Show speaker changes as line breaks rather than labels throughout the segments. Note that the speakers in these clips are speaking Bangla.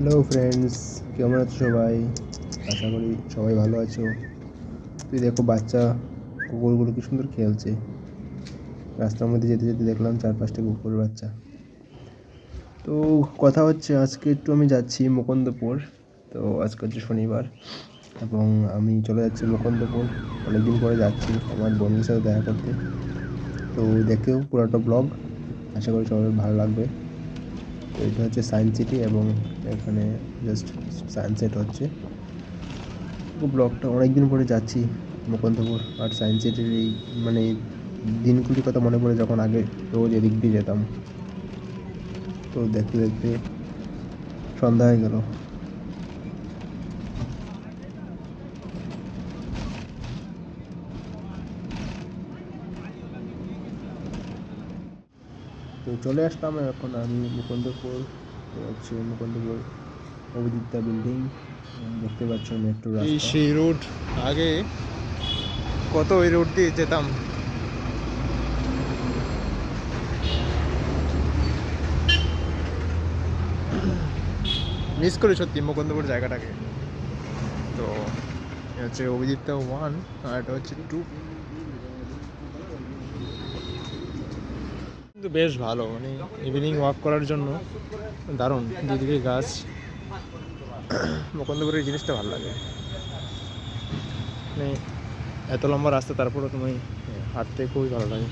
হ্যালো ফ্রেন্ডস, কেমন আছো সবাই? আশা করি সবাই ভালো আছো। তুই দেখো, বাচ্চা কুকুরগুলো কি সুন্দর খেলছে। রাস্তার মধ্যে যেতে যেতে দেখলাম 4-5টা কুকুর বাচ্চা। তো কথা হচ্ছে, আজকে একটু আমি যাচ্ছি মুকুন্দপুর। তো আজকে হচ্ছে শনিবার এবং আমি চলে যাচ্ছি মুকুন্দপুর। অনেকদিন পরে যাচ্ছি আমার বন্ধুদের সাথে দেখা করতে। তো দেখেও পুরোটা ব্লগ, আশা করি সবার ভালো লাগবে। তো এটা হচ্ছে সায়েন্স সিটি এবং এখানে জাস্ট সানসেট হচ্ছে। ব্লগটা অনেকদিন পরে যাচ্ছি মুকুন্দপুর আর সায়েন্স সিটির এই মানে দিনগুলির কথা মনে পড়ে, যখন আগে রোজ এদিক দিয়ে যেতাম। তো দেখতে দেখতে সন্ধ্যা হয়ে গেল। তো চলে আসলাম এখন আমি মুকুন্দপুর। তো হচ্ছে মুকুন্দপুর অভিদিতা বিল্ডিং, দেখতে পাচ্ছ মেট্রো
এই
রাস্তা।
সেই রোড, আগে কত ওই রোড দিয়ে যেতাম। মিস করি সত্যি মুকুন্দপুর জায়গাটাকে। তো এ হচ্ছে অভিজিৎটা 1 আর এটা হচ্ছে 2। কিন্তু বেশ ভালো, মানে ইভিনিং ওয়াক করার জন্য দারুণ। দুদিকে গাছ, মুকুন্দপুরের এই জিনিসটা ভালো লাগে। মানে এত লম্বা রাস্তা, তারপরেও তুমি হাঁটতে খুবই ভালো লাগে।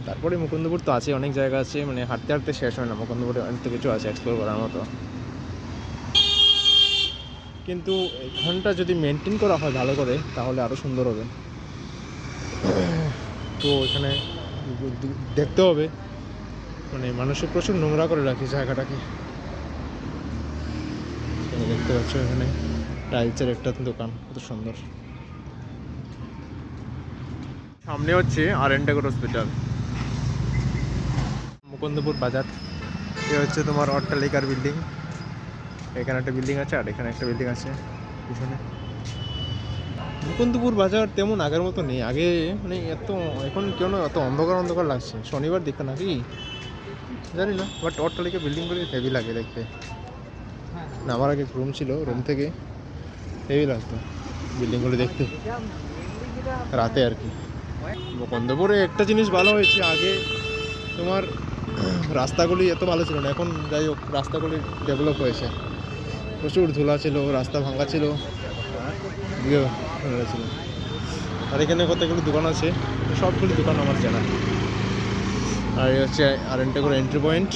তারপরে মুকুন্দপুর তো আছে, অনেক জায়গা আছে, মানে হাঁটতে হাঁটতে শেষ হয় না। মুকুন্দপুরে অনেক কিছু আছে এক্সপ্লোর করার মতো। কিন্তু এখানটা যদি মেনটেন করা হয় ভালো করে, তাহলে আরও সুন্দর হবে। তো এখানে দেখতে হবে, মানে মানুষের প্রচুর নোংরা করে রাখি জায়গাটাকে। দেখতে পাচ্ছ এখানে টাইলসের একটা দোকান, কত সুন্দর। সামনে হচ্ছে আর.এন. টেগোর হসপিটাল, মুকুন্দপুর বাজার। এ হচ্ছে তোমার অট্টালিকার বিল্ডিং। এখানে একটা বিল্ডিং আছে আর এখানে একটা বিল্ডিং আছে পিছনে। মুকুন্দপুর বাজার তেমন আগের মতো নেই। আগে মানে এত, এখন কেন এত অন্ধকার অন্ধকার লাগছে? শনিবার দিকটা নাকি জানি না, বাট অট্টালিকা বিল্ডিংগুলি হেভি লাগে দেখতে। না, আমার আগে রুম ছিল, রুম থেকে হেভি লাগতো বিল্ডিংগুলো দেখতে রাতে আর কি। মুকুন্দপুরে একটা জিনিস ভালো হয়েছে, আগে তোমার রাস্তাগুলি এত ভালো ছিল না। এখন যাই হোক, রাস্তাগুলি ডেভেলপ হয়েছে। প্রচুর ধুলা ছিল, রাস্তা ভাঙা ছিল, ছিল। আর এখানে কতগুলো দোকান আছে, সবগুলি দোকান আমার জানা। আর এই হচ্ছে আর.এন. Tagore entry point.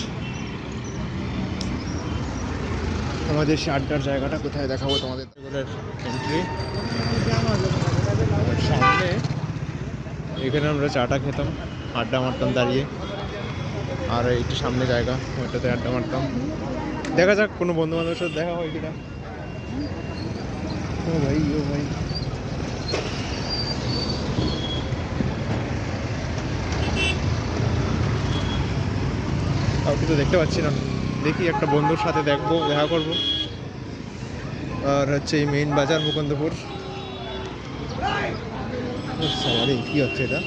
আমাদের সেই আড্ডার জায়গাটা কোথায় দেখাবো তোমাদের? টেগোরের এন্ট্রি সামনে, এখানে আমরা চাটা খেতাম, আড্ডা মারতাম দাঁড়িয়ে। আর একটু সামনে জায়গা, ওইটাতে আড্ডা মারতাম। দেখা যাক কোনো বন্ধু বান্ধবের সাথে দেখা হয় কিনা। ও ভাই, ও ভাই, কাউকে তো দেখতে পাচ্ছি না। দেখি একটা বন্ধুর সাথে দেখবো, দেখা করবো। আর হচ্ছে এই মেইন বাজার মুকুন্দপুর। সবারই কি হচ্ছে এটা?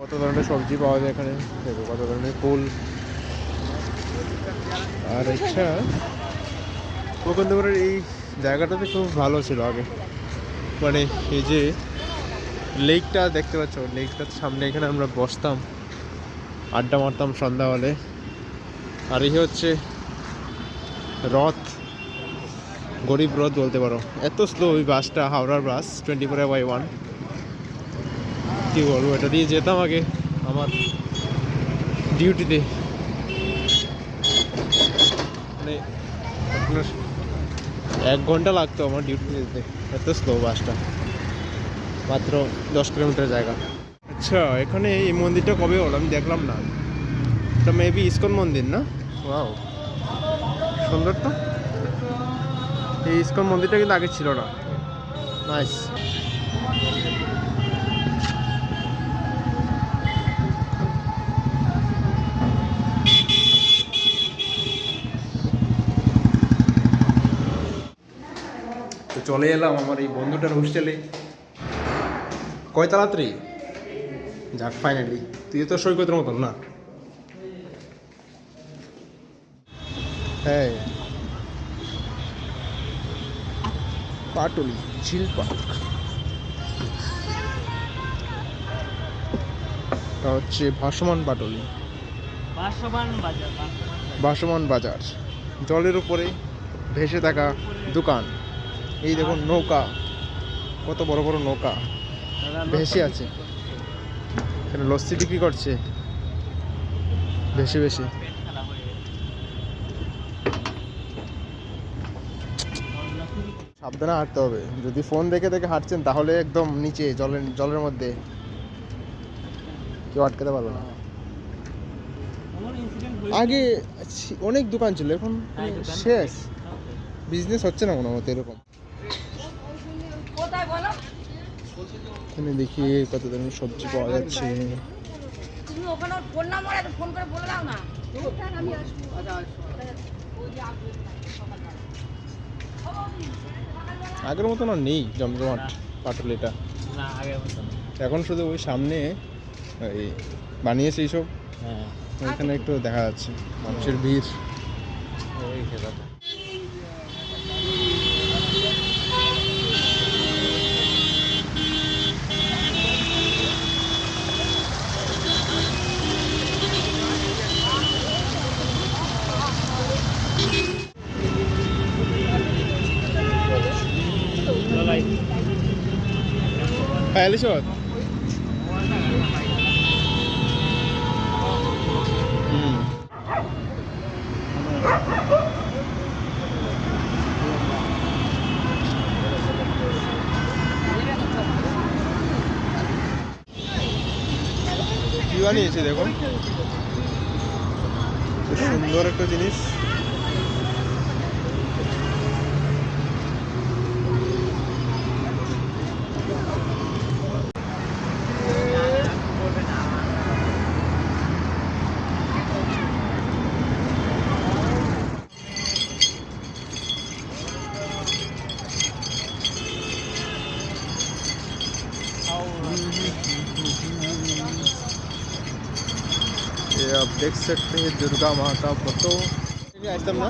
কত ধরনের সবজি পাওয়া যায় এখানে, দেখো কত ধরনের ফুল। আর আচ্ছা, মুকুন্দপুরের এই জায়গাটাতে খুব ভালো ছিল আগে। মানে এই যে লেকটা দেখতে পাচ্ছ, লেকটার সামনে এখানে আমরা বসতাম, আড্ডা মারতাম সন্ধ্যা হলে। আর এই হচ্ছে রথ, গরিব রথ বলতে পারো। এত স্লো ওই বাসটা, হাওড়ার বাস 24/1। কী বলবো, এটা দিয়ে যেতাম আগে আমার ডিউটিতে। মানে আপনার 1 ঘন্টা লাগতো আমার ডিউটিতে যেতে, এত স্লো বাসটা। মাত্র 10 কিলোমিটার জায়গা। আচ্ছা, এখানে এই মন্দিরটা কবে হলো আমি দেখলাম না। এটা মেবি ইসকন মন্দির না? ওয়াও, সুন্দর তো। এই ইসকন মন্দিরটা কিন্তু আগে ছিল না। নাইস। তো চলে এলাম আমার এই বন্ধুটার হোস্টেলে। কয় তাড়াতাড়ি যাক, ফাইনালি। তুই তো সৈকতের মতন না? হ্যাঁ, পাটুলি ঝিল পার্ক। এটা হচ্ছে ভাসমান পাটুলি, ভাসমান বাজার। জলের উপরে ভেসে থাকা দোকান। এই দেখুন নৌকা, কত বড় বড় নৌকা ভেসে আছে। এখানে লস্যি বিক্রি করছে ভেসে ভেসে। সাবধানে হাঁটতে হবে, যদি ফোন দেখে দেখে হাঁটছেন তাহলে একদম নিচে জলের মধ্যে কেউ আটকাতে পারবে না। আগে অনেক দোকান ছিল, এখন শেষ, বিজনেস হচ্ছে না কোনো মতো এরকম। এখানে দেখি কত ধরনের সবজি পাওয়া যাচ্ছে।
তুমি ওখানে ফোন নাম্বার ফোন করে বলে দাও না।
আগের মতন আর নেই জমজমাট পাটুলিটা, এখন শুধু ওই সামনে এই বানিয়েছে এইসব, ওইখানে একটু দেখা যাচ্ছে মানুষের ভিড়। Kaya lisod. কি বানিয়েছে দেখো, সুন্দর একটা জিনিস। ये आप देख सकते हैं दुर्गा माँ का फोटो। আসতাম না,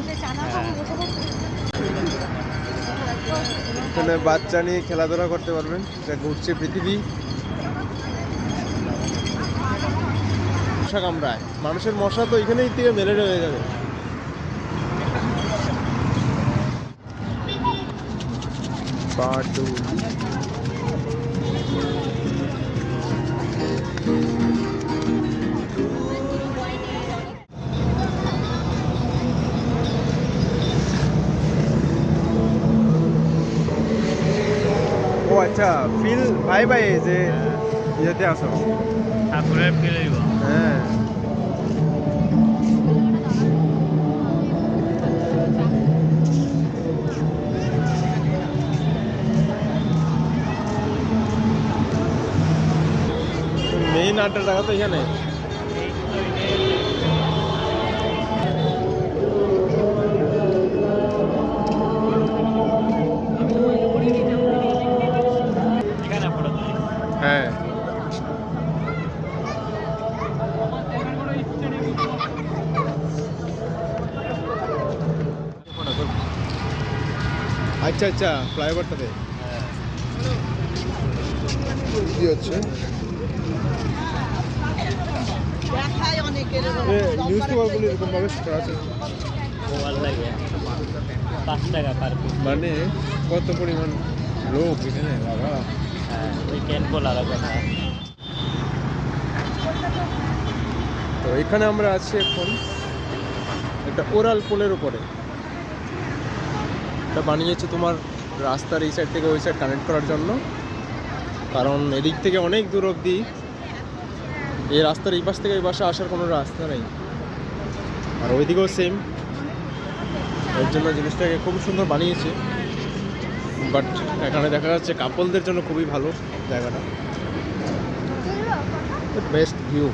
এখানে বাচ্চা নিয়ে খেলাধুলা করতে পারবেন, যা ঘুরছে পৃথিবী। মশা কামড়ায়, মানুষের মশা তো এখানেই থেকে ম্যালেরিয়া হয়ে যাবে। পাটুলি ও আচ্ছা, ফিল ভাই ভাই যে ইয়েতে আসো
ঠাকুরের ফিল হইব।
হ্যাঁ, মেইন আড্ডার জায়গা তো এখানে।
এখানে ফটো তুলি।
হ্যাঁ, আচ্ছা আচ্ছা, ফ্লাইওভারটাতে কি হচ্ছে? নিউজ পেপারগুলো এরকম ভাবে করা আছে,
মোবাইল লাগে 5 টাকা পার পিস।
মানে কত পরিমাণ লোক এখানে বাবা।
হ্যাঁ, উইকেন্ড বলার কথা।
তো এখানে আমরা আছি এখন একটা ওরাল পোলের উপরে। এটা বানিয়েছে তোমার রাস্তার এই সাইড থেকে ওই সাইড কানেক্ট করার জন্য, কারণ এদিক থেকে অনেক দূর অবধি এই রাস্তার এই পাশ থেকে এই পাশে আসার কোনো রাস্তা নেই, আর ওইদিকেও সেম। এর জন্য জিনিসটাকে খুব সুন্দর বানিয়েছে, বাট এখানে দেখা যাচ্ছে কাপলদের জন্য খুবই ভালো জায়গাটা, বেস্ট ভিউ।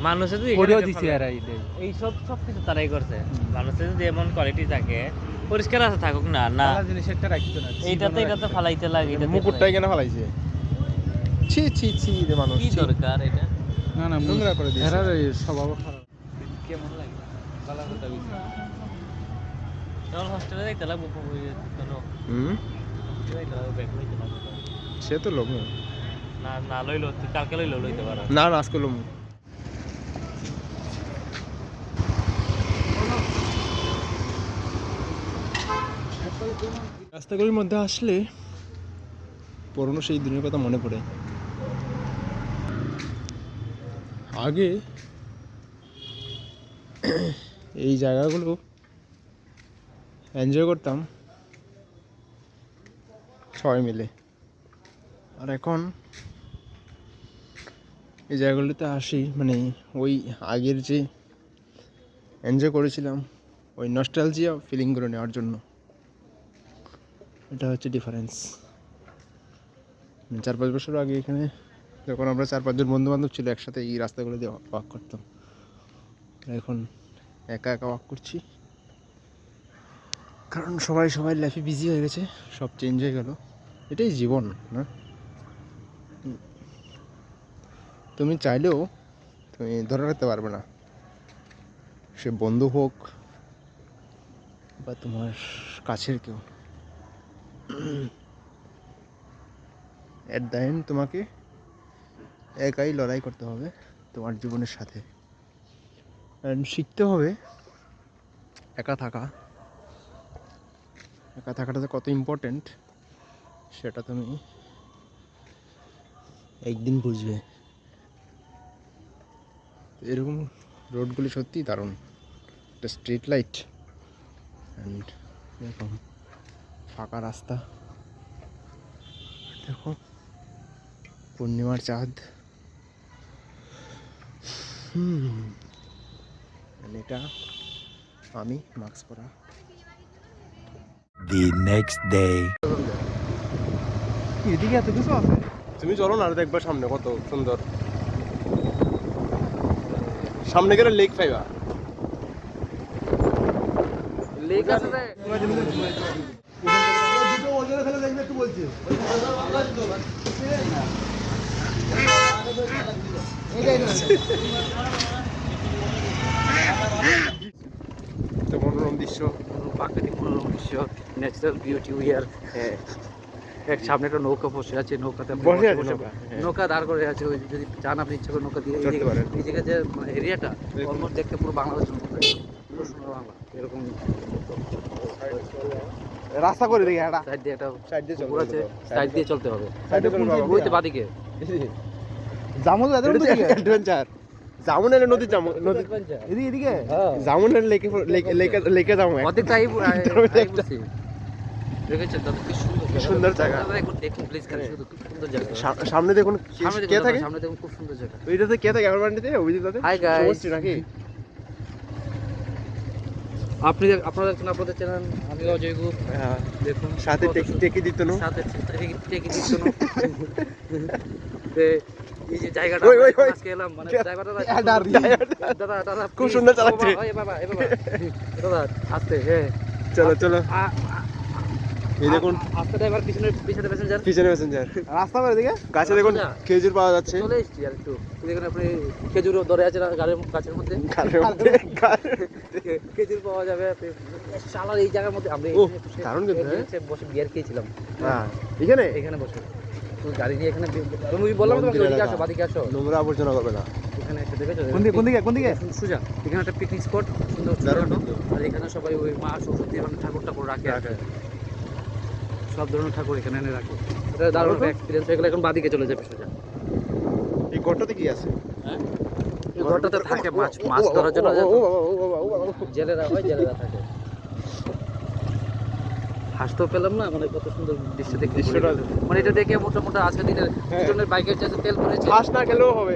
মানুষের যদি
ওটাও
এখানে
দিছি
ফেলে-
আর এই দেই।
এই সব কিছু তারাই করছে। মানুষের যদি এমন কোয়ালিটি থাকে, পরিষ্কার আছে থাকুক না না,
ভালো জিনিসটা রাখিতো না।
এইটাতে ফালাইতে লাগে, এটাতে
মুকুটটাই কেন ফেলাইছে? ছি ছি ছি রে মানুষ,
কি
ছি।
দরকার এটা?
না না
নোংরা করে দিয়েছে।
এরার এই স্বভাব খারাপ।
কেমন লাগে কালার কথা বুঝি যখন হোস্টেলে যাইতে লাগবো কোনো
হুম,
যাইতে লাগবো ব্যাগ লইতে লাগবো
সে তো লোক
না না লইলো তুই কালকে লইলো লইতে পারো
না না আজকে লোক রাস্তাগুলির মধ্যে আসলে পুরনো সেই দিনের কথা মনে পড়ে। আগে এই জায়গাগুলো এনজয় করতাম সবাই মিলে, আর এখন এই জায়গাগুলোতে আসি মানে ওই আগের যে এনজয় করেছিলাম ওই নস্টালজিয়া ফিলিং করে নেওয়ার জন্য। এটা হচ্ছে ডিফারেন্স। 4-5 বছর আগে এখানে যখন আমরা 4-5 জন বন্ধু বান্ধব ছিল একসাথে এই রাস্তাগুলো দিয়ে ওয়াক করতাম, আর এখন একা একা ওয়াক করছি, কারণ সবাই লাইফে বিজি হয়ে গেছে, সব চেঞ্জ হয়ে গেল। এটাই জীবন না? তুমি চাইলেও তুমি ধরে রাখতে পারবে না, সে বন্ধু হোক বা তোমার কাছের কেউ। এট দ্য এন্ড তোমাকে একাই লড়াই করতে হবে তোমার জীবনের সাথে, অ্যান্ড শিখতে হবে একা থাকাটা যে কত ইম্পর্টেন্ট সেটা তুমি একদিন বুঝবে। এরকম রোডগুলি সত্যিই দারুণ, একটা স্ট্রিট লাইট অ্যান্ড এরকম ফাঁকা রাস্তা, দেখো পূর্ণিমার চাঁদ। And এটা আমি মাস্ক পরা।
The next day.
এদিকে এত কিছু আছে?
তুমি চলো না, আর দেখবা সামনে কত সুন্দর। সামনে গেলে লেক পাইবা।
লেক আছে রে
তো মনোরম দৃশ্য,
প্রাকৃতিক মনোরম দৃশ্য, ন্যাচারাল বিউটি উইয়ার। এক সামনে একটা নৌকা বসে আছে, নৌকাতে আপনি
বসে আছে
বসে-
নৌকা, হ্যাঁ।
নৌকা দাঁড় করে আছে। ওই যদি চান আপনি ইচ্ছা করে নৌকা দিয়ে
চড়তে পারেন।
এইদিকে যে এরিয়াটা অলমোস্ট দেখতে পুরো বাংলাদেশের মতো, পুরো সোনার বাংলা এরকম।
রাস্তা করে দেখি একটা
সাইড দিয়ে একটা
সাইড দিয়ে
পুকুর আছে, সাইড দিয়ে চলতে হবে।
সাইডে কোন দিকে?
ওই তো বাদিকে
জামুন অ্যাডভেঞ্চার, জামুন এলে নদী, জামুন নদী
এদিকে
জামুন এলে লেকে লেকে যাবো।
অর্ধেক টাই দেখেছেন দাদা, কি সুন্দর
কি সুন্দর জায়গা।
দাদা, একবার দেখুন প্লিজ, খালি শুধু খুব সুন্দর জায়গা।
সামনে দেখুন
সামনে
কে
দেখুন
থাকে,
দাদা, সামনে দেখুন খুব সুন্দর জায়গা।
ওইটাতে কে থাকে আমার বাড়িতে অভিজিৎ।
Hi guys.
সমষ্টি নাকি?
আপনারা দেখছেন আপনাদের চ্যানেল, আমি অজয় গুপ।
হ্যাঁ,
দেখুন
সাথে
কত সুন্দর-
টেকি দিত না।
সাথে টেকি দিচ্ছ না। তে এই যে জায়গাটা
ওই, ওই,
আমরা
ওই।
আজকে এলাম, মানে জায়গাটা
দাদা,
খুব
খুব সুন্দর চালাচ্ছে।
বাবা দাদা আস্তে, হ্যাঁ
চলো এই দেখুন
আস্তে ড্রাইভার, পিছনে প্যাসেঞ্জার।
পিছনে প্যাসেঞ্জার। রাস্তা করে দিকে গাছে দেখুন
রাস্তা।
খেজুর পাওয়া যাচ্ছে।
চলে এসছি আর একটু দেখুন, আপনি খেজুর ধরে আছে গাড়ির গাছের মধ্যে,
গাছের মধ্যে
খেজুর পাওয়া যাবে। আপনি শালার এই জায়গার মধ্যে আমরা
ওহ,
এখানে বসে-
দারুণ কিন্তু, হ্যাঁ।
এখানে বসে বিয়ার খেয়েছিলাম।
হ্যাঁ, এখানে
এখানে বসে তো গাড়ি নিয়ে এখানে তুমি বললাম তোমাকে
মন্দির
ওদিকে
এলাকা।
আসো, বাদিকে আসো।
নোংরা আবর্জনা করবে না।
এখানে একটা দেখেছো
কোন দিকে
সুজা, এখানে একটা পিকনিক স্পট সুন্দর
দারুণ
ছোটখাটো।
কিন্তু।
আর এখানে সবাই ওই মা সরস্বতী মানে ঠাকুর রাখে আর কি। সব ধরনের ঠাকুর এখানে এনে রাখে। এটা দারুণ
ভালো তো।
এক্সপিরিয়েন্স হয়ে গেলে এখন বাদিকে চলে যাবে সোজা।
এই গর্ততে কি আছে?
এই ঘরটাতে থাকে মাছ ধরার জন্য জেলেরা হয়, জেলেরা থাকে। হাসতেও পেলাম না, মানে কত সুন্দর দৃশ্য দেখতে।
দৃশ্যটা-
মানে এটা দেখে মোটামুটি আজকের দিনের
হ্যাঁ।
দুজনের বাইকের যে তেল পড়েছে,
ঘাস না খেলেও হবে।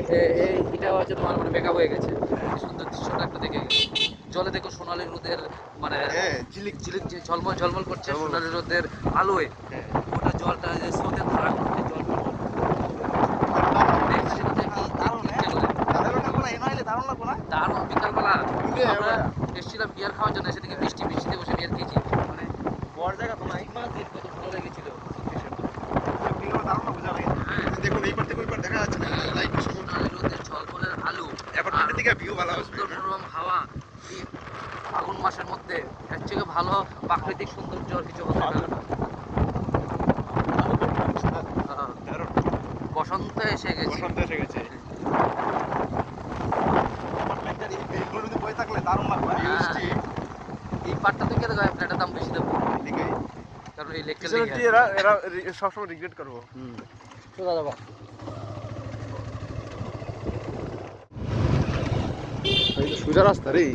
এটা হচ্ছে তোমার মানে বেকআপ হয়ে গেছে। কি সুন্দর দৃশ্যটা একটা দেখে। জলে দেখো সোনালী রোদের মানে
হ্যাঁ,
ঝিলিক ঝিলিক যে ঝলমল করছে সোনালী রোদের আলোয়।
হ্যাঁ।
ওটা জলটা যে স্রোতের ধারা করছে জল দেখছি ওটা কি দারুণ বিকালবেলা আমরা এসেছিলাম বিয়ার খাওয়ার জন্য, সেদিকে বৃষ্টিতে বসে বিয়ার খেয়েছি, মানে
বড় জায়গা তো নাই।
কত ভালো লেগেছিল।
দেখুন এই পার থেকে ওই পার দেখা যাচ্ছে না, লাইট
সোনালি রোদের ঝলমলের আলো,
অ্যাপার্টমেন্টের দিকে ভিউ ভালো আসবে।
সুন্দর মনোরম হাওয়া, এই ফাগুন মাসের মধ্যে এর থেকে ভালো প্রাকৃতিক সৌন্দর্য আর কিছু হতে পারে না। বসন্ত এসে গেছে।
বসন্ত এসে গেছে।
এই পাটটা থেকে ফ্ল্যাটের দাম বেশি দেবো, কারণ এই লেকটা
এরা সবসময় রিগ্রেট করবো।
সোজা যাবা।
সোজা রাস্তা রে,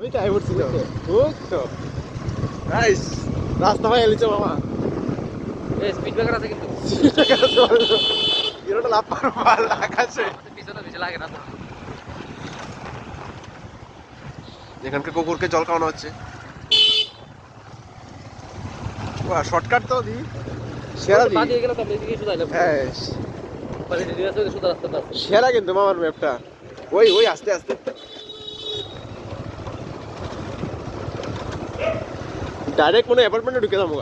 ওই তাই বলছিল তো নাইস রাস্তা হয়ে গেছে মামা।
এই স্পিড ব্রেকার আছে কিন্তু,
এরোটা লাভ পারো ভাল আকাশে।
পিছনে বেশি লাগে না তো।
এখানকার কুকুরকে জল খাওয়ানো হচ্ছে। শর্টকাট তো দি সেরা দি।
বাদিয়ে গেলে তো আমরা এদিকে সোজা এলাম।
হ্যাঁ
মানে এদিকে আসলে সোজা রাস্তাটা আছে।
সেরা কিন্তু মামার ম্যাপটা। ওই আস্তে আস্তে ডাইরেক্ট মনে অ্যাপার্টমেন্টে ঢুকে যাবো।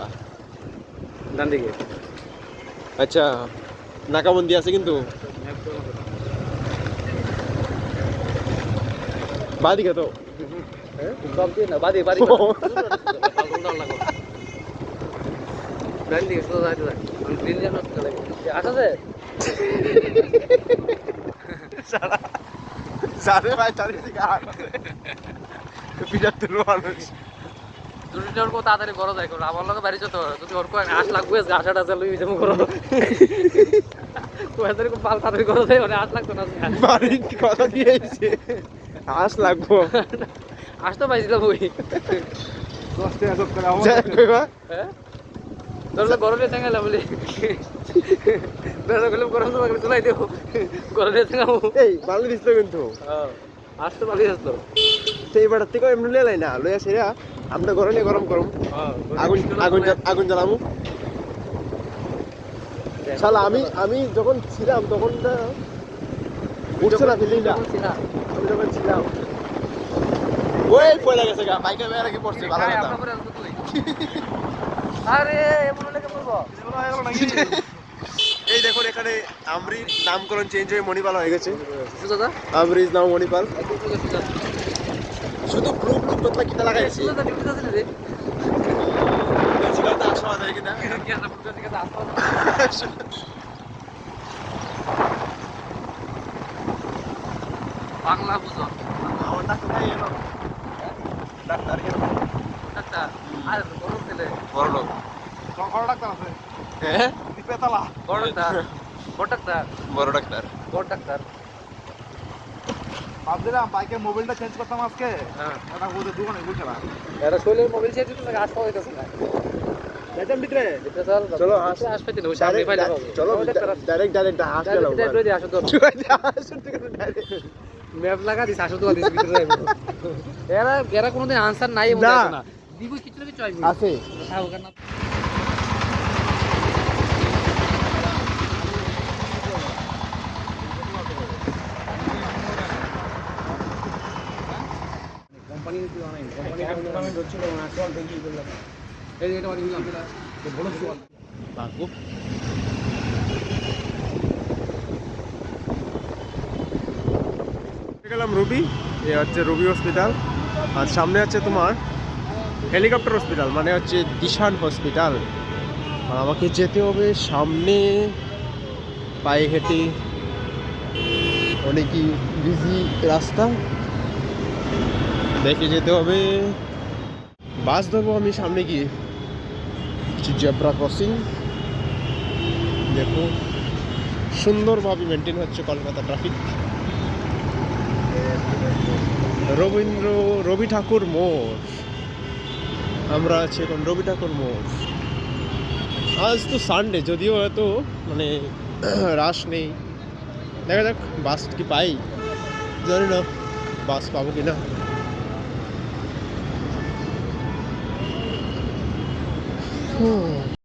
ডান দিকে
আচ্ছা নাকাবন্দি আছে কিন্তু বাদিকে তো
সব দিয়ে না, বাদি ডান দিকে সোজা যাইতে থাকে। আমি গ্রিন ল্যাম্প রাস্তা লাগে আসছে।
সাড়ে ভাই চারিদিকে পিটার তুলো মানুষ।
দুটো ওর কত তাড়াতাড়ি করো যায়, কারণ আমার লোক বাড়ি যেত যদি ওর কয়েক আশ লাগবে আশা টাশা লই যেমন করো তাড়াতাড়ি খুব ভালো তাড়াতাড়ি করো যায়, মানে আশ লাগতো না।
বাড়ির কথা দিয়েছে আস লাগবো,
আশ তো পাইছিলাম ওই
10 টাকা যোগ করে আমার
হ্যাঁ ধরলে গরমে চাঙ্গালা বলি ধরলে গেলাম গরম তোমাকে চলাই দেবো গরমে চাঙ্গাবো।
এই ভালো দিস তো কিন্তু
আশ তো পালিয়ে আসতো।
সেই বেটার থেকে এমনি লেলাই না লইয়া সেরা আমরা ঘরে নিয়ে গরম করম আগুন জ্বালামু। শালা আমি যখন ছিলাম তখন উঠছে না ফিলিংটা, আমি যখন ছিলাম ওই পয়লা গেছে গা বাইকে বের কি পড়ছে ভালো কথা।
আরে এমন লেগে পড়বো।
এই দেখুন এখানে আমরির নামকরণ চেঞ্জ হয়ে মণিপাল হয়ে গেছে।
সুজাতা
আমরিজ নাম মণিপাল।
সুজাতা
শুধু ব্লু ব্লু কথা কিটা লাগাইছি
সুজাতা ডিউটি আছে রে।
বেশিরভাগ আসা যায় কিনা
কি আছে পুরো দিকে আসতো। বাংলা বুঝো
আমার ডাক্তার ভাই এলো ডাক্তার এলো
ডাক্তার আর বড় ছেলে
বড় লোক
বড় ডাক্তার আছে
হ্যাঁ
পেতালা
বড় ডাক্তার বড় ডাক্তার
বড় ডাক্তার
বড় ডাক্তার।
ভাবছিলাম বাইকের মোবাইলটা চেঞ্জ করতাম আজকে,
হ্যাঁ
এটা ওদের দোকানে বসে না
এরা শৈলের মোবাইল চেঞ্জ করতে লাগে আশ পাওয়া যাচ্ছে না।
যাইতাম ভিতরে
এটা চল
চলো
আশ পাইতে না, ওই সামনে পাইলে হবে।
চলো ডাইরেক্ট হাস গেল
ডাইরেক্ট আসো তো ম্যাপ লাগা দিস আসো তো দিস ভিতরে যাইবো। এরা কোনোদিন আনসার নাই মনে
না।
হয় না, দিব কিছু না কিছু আইবো
আছে
খাও কেন। কোম্পানি হচ্ছে না চল দেখি বললাম এই এটা মানে আমরা বড় চল
বাকু গেলাম রুবি, এ হচ্ছে রুবি হসপিটাল। আর সামনে আছে তোমার হেলিকপ্টার হসপিটাল, মানে হচ্ছে দিশান হসপিটাল। আর আমাকে যেতে হবে সামনে পায়ে হেঁটে, অনেকই বিজি রাস্তা দেখে যেতে হবে। বাস ধরবো আমি সামনে গিয়ে, কিছু জেব্রা ক্রসিং দেখো সুন্দরভাবে মেনটেন হচ্ছে কলকাতা ট্রাফিক। রবি ঠাকুর মোড়, আমরা আছি এখন রবি ঠাকুর মোড়। আজ তো সানডে, যদিও হয়তো মানে রাশ নেই, দেখা যাক বাস কি পাই, জানি না বাস পাবো কিনা।